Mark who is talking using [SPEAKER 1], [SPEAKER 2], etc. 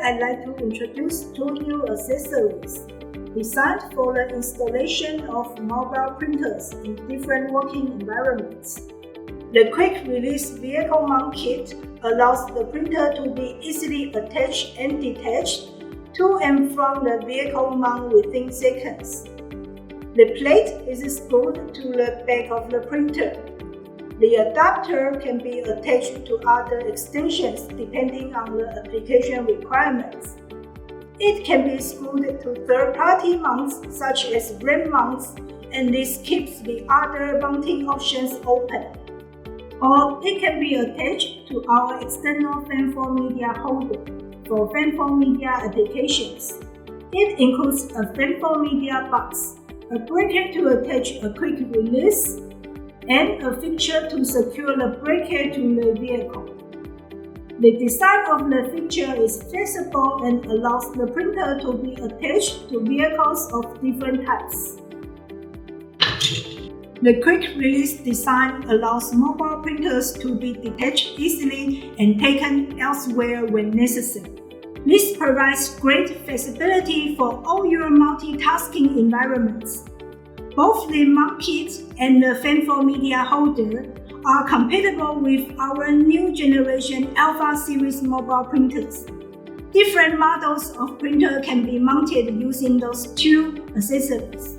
[SPEAKER 1] I'd like to introduce two new accessories designed for the installation of mobile printers in different working environments. The quick-release vehicle mount kit allows the printer to be easily attached and detached to and from the vehicle mount within seconds. The plate is screwed to the back of the printer. The adapter can be attached to other extensions depending on the application requirements. It can be screwed to third-party mounts such as RAM mounts, and this keeps the other mounting options open. Or it can be attached to our external FAN4 media holder for FAN4 media applications. It includes a FAN4 media box, a bracket to attach a quick release, and a fixture to secure the bracket to the vehicle. The design of the fixture is flexible and allows the printer to be attached to vehicles of different types. The quick-release design allows mobile printers to be detached easily and taken elsewhere when necessary. This provides great flexibility for all your multitasking environments. Both the mount kit and the FAN4 media holder are compatible with our new generation Alpha series mobile printers. Different models of printer can be mounted using those two accessories.